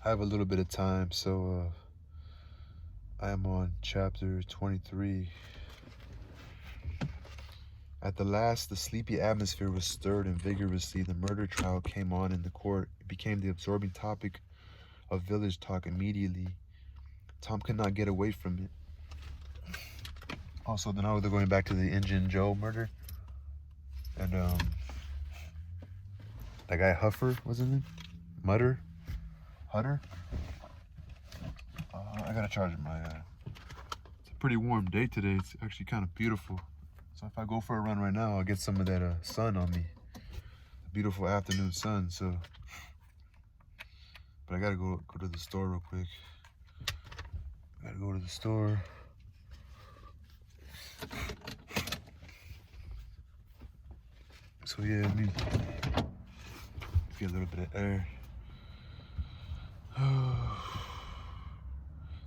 I have a little bit of time, so I am on chapter 23. At the last, the sleepy atmosphere was stirred and vigorously. The murder trial came on in the court. It became the absorbing topic of village talk immediately. Tom could not get away from it. Also, now they're going back to the Injun Joe murder. And that guy Huffer, wasn't it? Mutter? Hutter? I gotta charge my... It's a pretty warm day today. It's actually kind of beautiful. So if I go for a run right now, I'll get some of that sun on me. Beautiful afternoon sun. So, but I gotta go to the store real quick. I gotta go to the store. So yeah, let me get a little bit of air.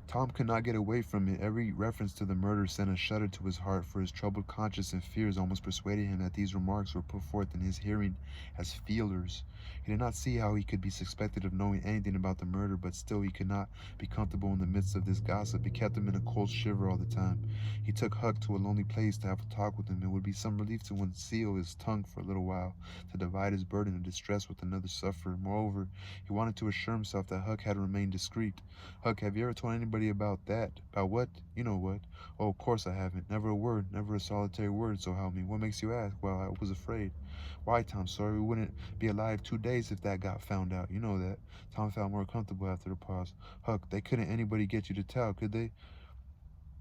Tom could not get away from it. Every reference to the murder sent a shudder to his heart, for his troubled conscience and fears almost persuaded him that these remarks were put forth in his hearing as feelers. He did not see how he could be suspected of knowing anything about the murder, but still he could not be comfortable in the midst of this gossip. It kept him in a cold shiver all the time. He took Huck to a lonely place to have a talk with him. It would be some relief to unseal his tongue for a little while, to divide his burden of distress with another sufferer. Moreover, he wanted to assure himself that Huck had remained discreet. Huck, have you ever told anybody about that? About what? You know what? Oh, of course I haven't. Never a word, never a solitary word, so help me. What makes you ask? Well, I was afraid. Why, Tom? Sorry, we wouldn't be alive 2 days if that got found out. You know that. Tom felt more comfortable after the pause. Huck, they couldn't anybody get you to tell, could they?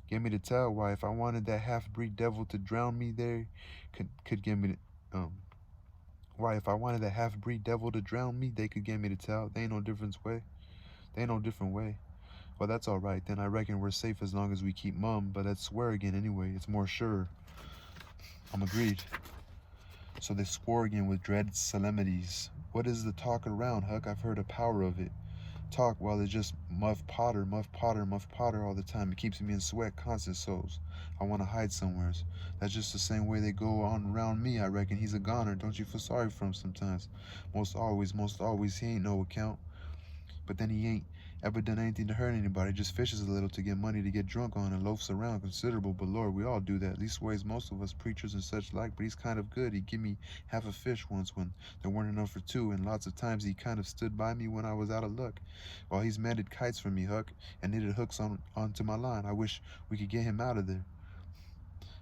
Get me to tell? Why, if I wanted that half-breed devil to drown me, they could get me to, why, if I wanted that half-breed devil to drown me, they could get me to tell. They ain't no different way. They ain't no different way. Well, that's all right. Then I reckon we're safe as long as we keep mum, but let's swear again anyway. It's more sure. I'm agreed. So they swore again with dread solemnities. What is the talk around, Huck? I've heard a power of it. Talk, well, it's just Muff Potter, Muff Potter, Muff Potter all the time. It keeps me in sweat, constant souls. I want to hide somewheres. That's just the same way they go on around me. I reckon he's a goner. Don't you feel sorry for him sometimes? Most always, he ain't no account. But then he ain't ever done anything to hurt anybody, just fishes a little to get money to get drunk on and loafs around considerable. But Lord, we all do that, leastways most of us preachers and such like. But he's kind of good. He give me half a fish once when there weren't enough for two, and lots of times he kind of stood by me when I was out of luck. While he's mended kites for me, Huck, and knitted hooks onto my line. I wish we could get him out of there.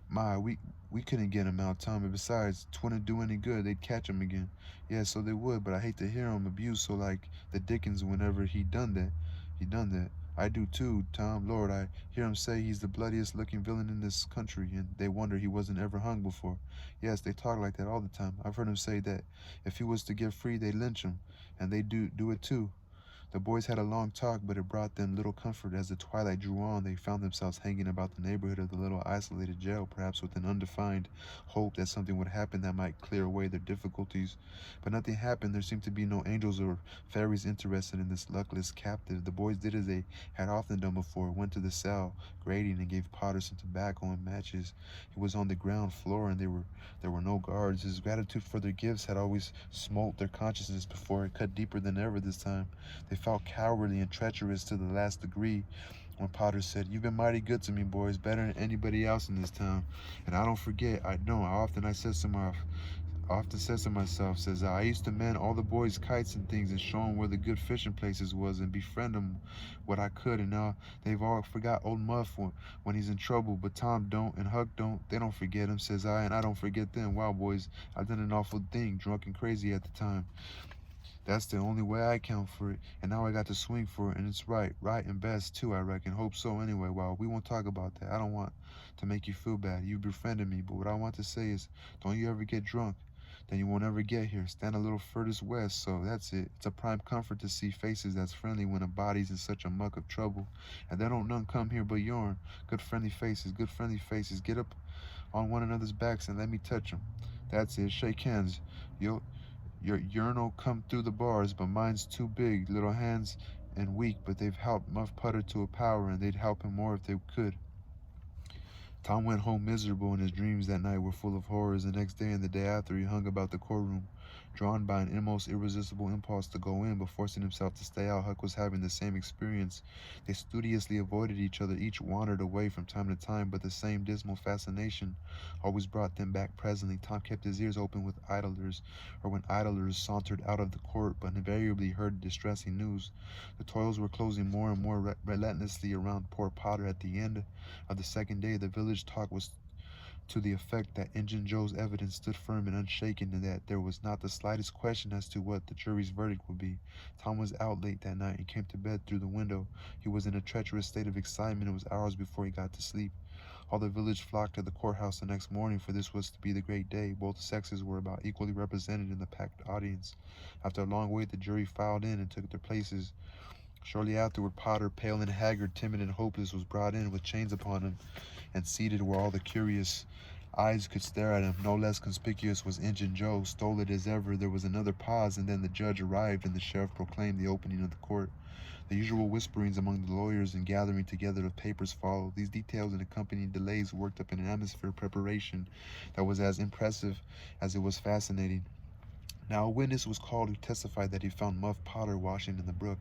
My, we couldn't get him out, Tom, and besides, 'twouldn't do any good. They'd catch him again. Yeah, so they would, but I hate to hear him abused so like the Dickens whenever he done that. He done that. I do too, Tom. Lord, I hear him say he's the bloodiest looking villain in this country, and they wonder he wasn't ever hung before. Yes, they talk like that all the time. I've heard him say that if he was to get free, they'd lynch him, and they do it too. The boys had a long talk, but it brought them little comfort. As the twilight drew on, they found themselves hanging about the neighborhood of the little isolated jail, perhaps with an undefined hope that something would happen that might clear away their difficulties. But nothing happened. There seemed to be no angels or fairies interested in this luckless captive. The boys did as they had often done before, went to the cell grating and gave Potter some tobacco and matches. He was on the ground floor, and there were no guards. His gratitude for their gifts had always smote their consciousness before. It cut deeper than ever this time. They felt cowardly and treacherous to the last degree when Potter said, "You've been mighty good to me, boys, better than anybody else in this town. And I don't forget, I know, I often says to myself, says I used to mend all the boys' kites and things and show them where the good fishing places was and befriend them what I could, and now they've all forgot old Muff when he's in trouble, but Tom don't and Huck don't. They don't forget him, says I, and I don't forget them. Wow, boys, I done an awful thing, drunk and crazy at the time. That's the only way I count for it, and now I got to swing for it, and it's right and best too, I reckon. Hope so anyway. Well, we won't talk about that. I don't want to make you feel bad. You befriended me, but what I want to say is, don't you ever get drunk. Then you won't ever get here. Stand a little furthest west, so that's it. It's a prime comfort to see faces that's friendly when a body's in such a muck of trouble. And there don't none come here but yourn. Good friendly faces, good friendly faces. Get up on one another's backs and let me touch 'em. That's it. Shake hands. You'll your urinal come through the bars, but mine's too big. Little hands and weak, but they've helped Muff Putter to a power, and they'd help him more if they could. Tom went home miserable, and his dreams that night were full of horrors. The next day and the day after, he hung about the courtroom, Drawn by an almost irresistible impulse to go in, but forcing himself to stay out, Huck was having the same experience. They studiously avoided each other, each wandered away from time to time, but the same dismal fascination always brought them back presently. Tom kept his ears open with idlers, or when idlers sauntered out of the court, but invariably heard distressing news. The toils were closing more and more relentlessly around poor Potter. At the end of the second day, the village talk was to the effect that Injun Joe's evidence stood firm and unshaken, and that there was not the slightest question as to what the jury's verdict would be. Tom was out late that night and came to bed through the window. He was in a treacherous state of excitement. It was hours before he got to sleep. All the village flocked to the courthouse the next morning, for this was to be the great day. Both sexes were about equally represented in the packed audience. After a long wait, the jury filed in and took their places. Shortly afterward, Potter, pale and haggard, timid and hopeless, was brought in with chains upon him and seated where all the curious eyes could stare at him. No less conspicuous was Injun Joe. Stolid as ever, there was another pause, and then the judge arrived and the sheriff proclaimed the opening of the court. The usual whisperings among the lawyers and gathering together of papers followed. These details and accompanying delays worked up an atmosphere of preparation that was as impressive as it was fascinating. Now a witness was called who testified that he found Muff Potter washing in the brook.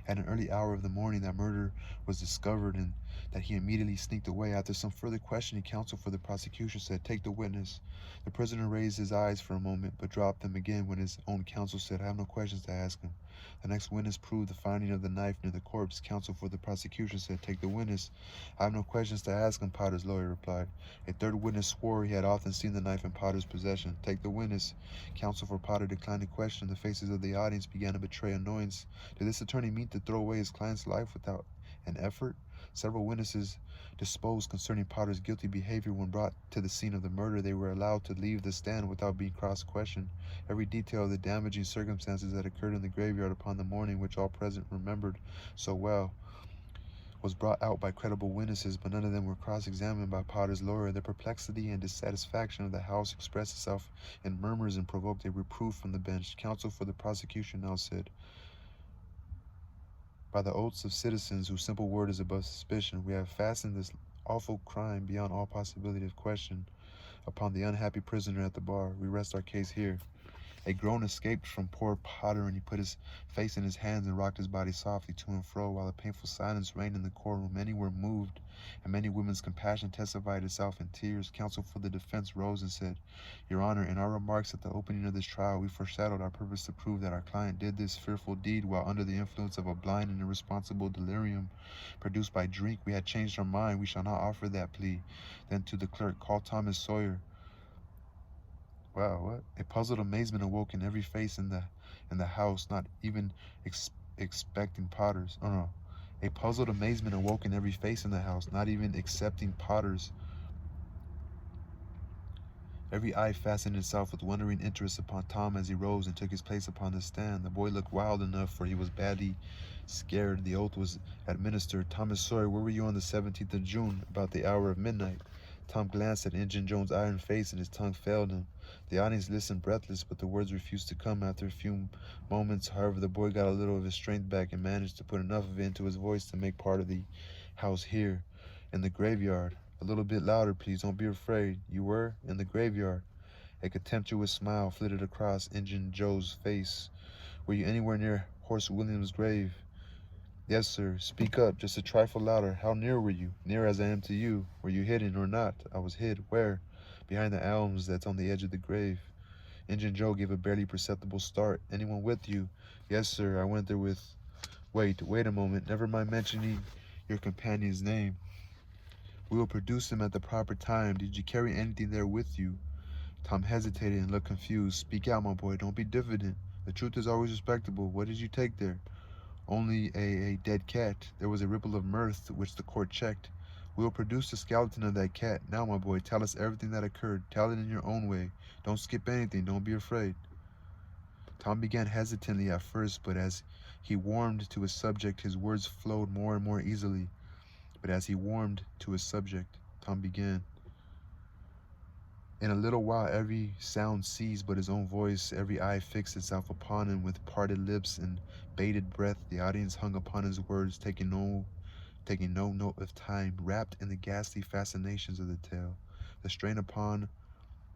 At an early hour of the morning that murder was discovered and that he immediately sneaked away. After some further questioning, counsel for the prosecution said, "Take the witness." The prisoner raised his eyes for a moment, but dropped them again when his own counsel said, "I have no questions to ask him." The next witness proved the finding of the knife near the corpse. Counsel for the prosecution said, "Take the witness." "I have no questions to ask him," Potter's lawyer replied. A third witness swore he had often seen the knife in Potter's possession. "Take the witness." Counsel for Potter declined to question. The faces of the audience began to betray annoyance. Did this attorney mean to throw away his client's life without an effort? Several witnesses deposed concerning Potter's guilty behavior when brought to the scene of the murder. They were allowed to leave the stand without being cross-questioned. Every detail of the damaging circumstances that occurred in the graveyard upon the morning which all present remembered so well was brought out by credible witnesses, but none of them were cross-examined by Potter's lawyer. The perplexity and dissatisfaction of the House expressed itself in murmurs and provoked a reproof from the bench. Counsel for the prosecution now said, "By the oaths of citizens whose simple word is above suspicion, we have fastened this awful crime beyond all possibility of question upon the unhappy prisoner at the bar. We rest our case here." A groan escaped from poor Potter, and he put his face in his hands and rocked his body softly to and fro, while a painful silence reigned in the courtroom. Many were moved, and many women's compassion testified itself in tears. Counsel for the defense rose and said, "Your Honor, in our remarks at the opening of this trial, we foreshadowed our purpose to prove that our client did this fearful deed while under the influence of a blind and irresponsible delirium produced by drink. We had changed our mind. We shall not offer that plea." Then to the clerk, "Call Thomas Sawyer." Wow, what? A puzzled amazement awoke in every face in the house, not even expecting Potter's. Oh no. A puzzled amazement awoke in every face in the house, not even accepting Potter's. Every eye fastened itself with wondering interest upon Tom as he rose and took his place upon the stand. The boy looked wild enough, for he was badly scared. The oath was administered. "Thomas Sawyer, where were you on the 17th of June, about the hour of midnight?" Tom glanced at Injun Jones' iron face, and his tongue failed him. The audience listened breathless, but the words refused to come. After a few moments, however, the boy got a little of his strength back and managed to put enough of it into his voice to make part of the house hear. "In the graveyard." "A little bit louder, please. Don't be afraid." "You were in the graveyard." A contemptuous smile flitted across Injun Joe's face. "Were you anywhere near Horse William's grave?" "Yes, sir." "Speak up, just a trifle louder. How near were you?" "Near as I am to you." "Were you hidden or not?" "I was hid." "Where?" "Behind the elms that's on the edge of the grave." Injun Joe gave a barely perceptible start. "Anyone with you?" "Yes, sir. I went there with—" Wait a moment. Never mind mentioning your companion's name. We will produce him at the proper time. Did you carry anything there with you?" Tom hesitated and looked confused. "Speak out, my boy. Don't be diffident. The truth is always respectable. What did you take there?" "Only a dead cat." There was a ripple of mirth, which the court checked. "We will produce the skeleton of that cat. Now, my boy, tell us everything that occurred. Tell it in your own way. Don't skip anything. Don't be afraid." Tom began hesitantly at first, but as he warmed to his subject, his words flowed more and more easily. Tom began. In a little while every sound ceased but his own voice. Every eye fixed itself upon him with parted lips and bated breath. The audience hung upon his words, taking no note of time, wrapped in the ghastly fascinations of the tale. The strain upon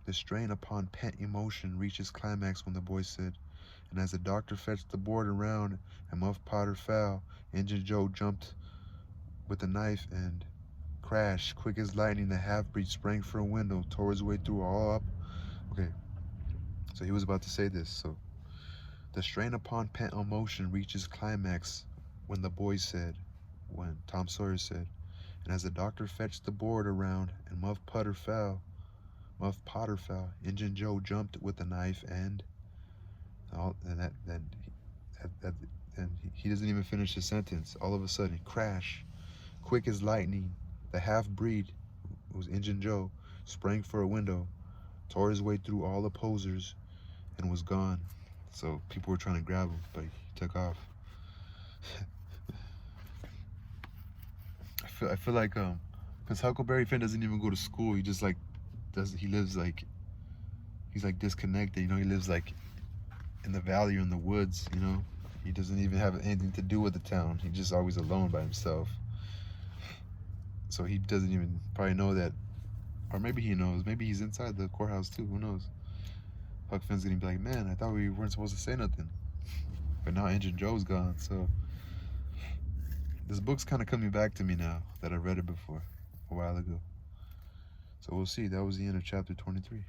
The strain upon pent emotion reached its climax when the boy said, and as the doctor fetched the board around and Muff Potter fell, Injun Joe jumped with a knife and crash, quick as lightning, the half-breed sprang for a window, tore his way through all up. Okay, so he was about to say this. So, the strain upon pent emotion reached its climax when the boy said, when Tom Sawyer said, and as the doctor fetched the board around and Muff Potter fell, Injun Joe jumped with a knife and and he doesn't even finish his sentence. All of a sudden, crash, quick as lightning, the half-breed, who was Injun Joe, sprang for a window, tore his way through all opposers, and was gone. So people were trying to grab him, but he took off. I feel like because Huckleberry Finn doesn't even go to school. He just he lives like he's like disconnected. You know, he lives like in the valley or in the woods. You know, he doesn't even have anything to do with the town. He's just always alone by himself. So he doesn't even probably know that, or maybe he knows. Maybe he's inside the courthouse too. Who knows? Huck Finn's gonna be like, man, I thought we weren't supposed to say nothing. But now Injun Joe's gone, so this book's kind of coming back to me now that I read it before a while ago. So we'll see. That was the end of chapter 23.